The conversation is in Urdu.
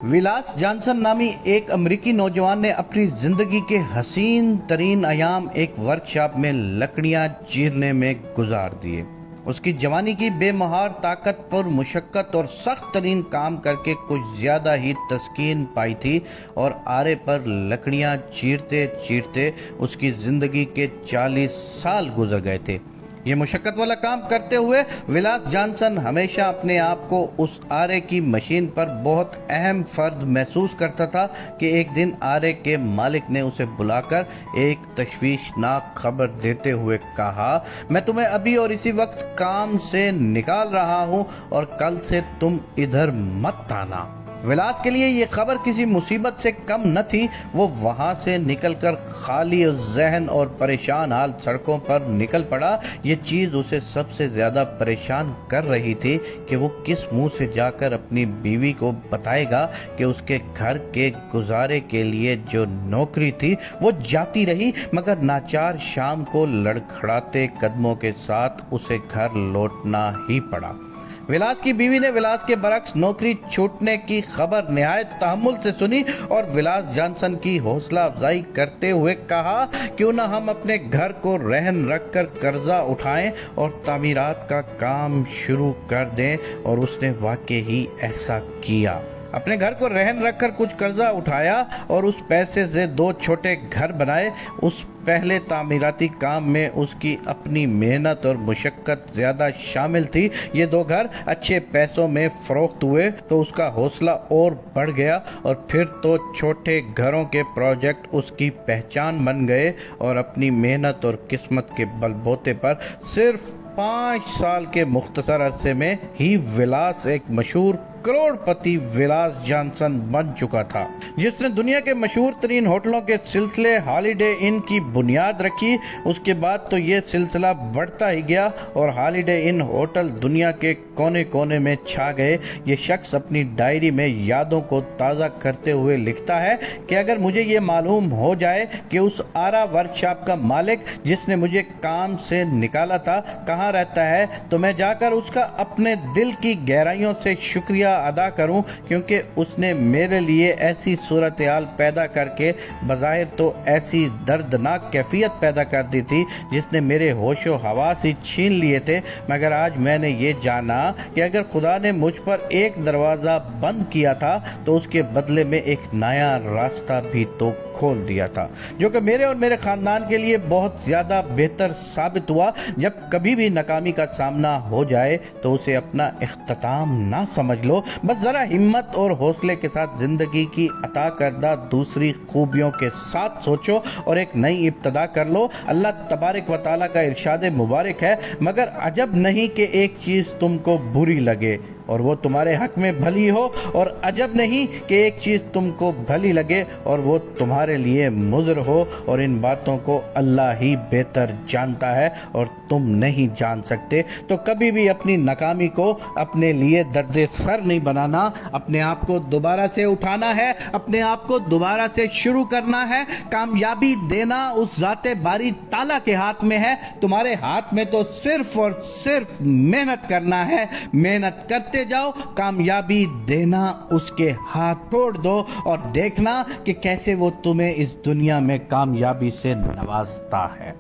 ولاس جانسن نامی ایک امریکی نوجوان نے اپنی زندگی کے حسین ترین ایام ایک ورکشاپ میں لکڑیاں چیرنے میں گزار دیے۔ اس کی جوانی کی بے مہار طاقت پر مشقت اور سخت ترین کام کر کے کچھ زیادہ ہی تسکین پائی تھی اور آرے پر لکڑیاں چیرتے چیرتے اس کی زندگی کے 40 سال گزر گئے تھے۔ یہ مشقت والا کام کرتے ہوئے ولاس جانسن ہمیشہ اپنے آپ کو اس آرے کی مشین پر بہت اہم فرد محسوس کرتا تھا کہ ایک دن آرے کے مالک نے اسے بلا کر ایک تشویشناک خبر دیتے ہوئے کہا، میں تمہیں ابھی اور اسی وقت کام سے نکال رہا ہوں اور کل سے تم ادھر مت آنا۔ ولاس کے لیے یہ خبر کسی مصیبت سے کم نہ تھی۔ وہ وہاں سے نکل کر خالی ذہن اور پریشان حال سڑکوں پر نکل پڑا۔ یہ چیز اسے سب سے زیادہ پریشان کر رہی تھی کہ وہ کس منہ سے جا کر اپنی بیوی کو بتائے گا کہ اس کے گھر کے گزارے کے لیے جو نوکری تھی وہ جاتی رہی، مگر ناچار شام کو لڑکھڑاتے قدموں کے ساتھ اسے گھر لوٹنا ہی پڑا۔ ولاس کی بیوی نے ولاس کے برعکس نوکری چھوٹنے کی خبر نہایت تحمل سے سنی اور ولاس جانسن کی حوصلہ افزائی کرتے ہوئے کہا، کیوں نہ ہم اپنے گھر کو رہن رکھ کر قرضہ اٹھائیں اور تعمیرات کا کام شروع کر دیں، اور اس نے واقعی ایسا کیا۔ اپنے گھر کو رہن رکھ کر کچھ قرضہ اٹھایا اور اس پیسے سے 2 چھوٹے گھر بنائے۔ اس پہلے تعمیراتی کام میں اس کی اپنی محنت اور مشقت زیادہ شامل تھی۔ یہ 2 گھر اچھے پیسوں میں فروخت ہوئے تو اس کا حوصلہ اور بڑھ گیا، اور پھر تو چھوٹے گھروں کے پروجیکٹ اس کی پہچان بن گئے، اور اپنی محنت اور قسمت کے بل بوتے پر صرف 5 سال کے مختصر عرصے میں ہی ولاس ایک مشہور کروڑ پتی ولاس جانسن بن چکا تھا، جس نے دنیا کے مشہور ترین ہوٹلوں کے سلسلے ہالیڈے ان کی بنیاد رکھی۔ اس کے بعد تو یہ سلسلہ بڑھتا ہی گیا اور ہالیڈے ان ہوٹل دنیا کے کونے کونے میں چھا گئے۔ یہ شخص اپنی ڈائری میں یادوں کو تازہ کرتے ہوئے لکھتا ہے کہ اگر مجھے یہ معلوم ہو جائے کہ اس آرا ورکشاپ کا مالک جس نے مجھے کام سے نکالا تھا کہاں رہتا ہے، تو میں جا کر اس کا اپنے دل کی گہرائیوں سے شکریہ ادا کروں، کیونکہ اس نے میرے لیے ایسی صورتحال پیدا کر کے بظاہر تو ایسی دردناک کیفیت پیدا کر دی تھی جس نے میرے ہوش و حواس ہی چھین لیے تھے، مگر آج میں نے یہ جانا کہ اگر خدا نے مجھ پر ایک دروازہ بند کیا تھا تو اس کے بدلے میں ایک نیا راستہ بھی تو کھول دیا تھا، جو کہ میرے اور میرے خاندان کے لیے بہت زیادہ بہتر ثابت ہوا۔ جب کبھی بھی ناکامی کا سامنا ہو جائے تو اسے اپنا اختتام نہ سمجھ لو، بس ذرا ہمت اور حوصلے کے ساتھ زندگی کی عطا کردہ دوسری خوبیوں کے ساتھ سوچو اور ایک نئی ابتدا کر لو۔ اللہ تبارک و تعالیٰ کا ارشاد مبارک ہے، مگر عجب نہیں کہ ایک چیز تم کو بری لگے اور وہ تمہارے حق میں بھلی ہو، اور عجب نہیں کہ ایک چیز تم کو بھلی لگے اور وہ تمہارے لیے مضر ہو، اور ان باتوں کو اللہ ہی بہتر جانتا ہے اور تم نہیں جان سکتے۔ تو کبھی بھی اپنی ناکامی کو اپنے لیے درد سر نہیں بنانا، اپنے آپ کو دوبارہ سے اٹھانا ہے، اپنے آپ کو دوبارہ سے شروع کرنا ہے۔ کامیابی دینا اس ذات باری تعالیٰ کے ہاتھ میں ہے، تمہارے ہاتھ میں تو صرف اور صرف محنت کرنا ہے۔ محنت کرتے جاؤ، کامیابی دینا اس کے ہاتھ چھوڑ دو اور دیکھنا کہ کیسے وہ تمہیں اس دنیا میں کامیابی سے نوازتا ہے۔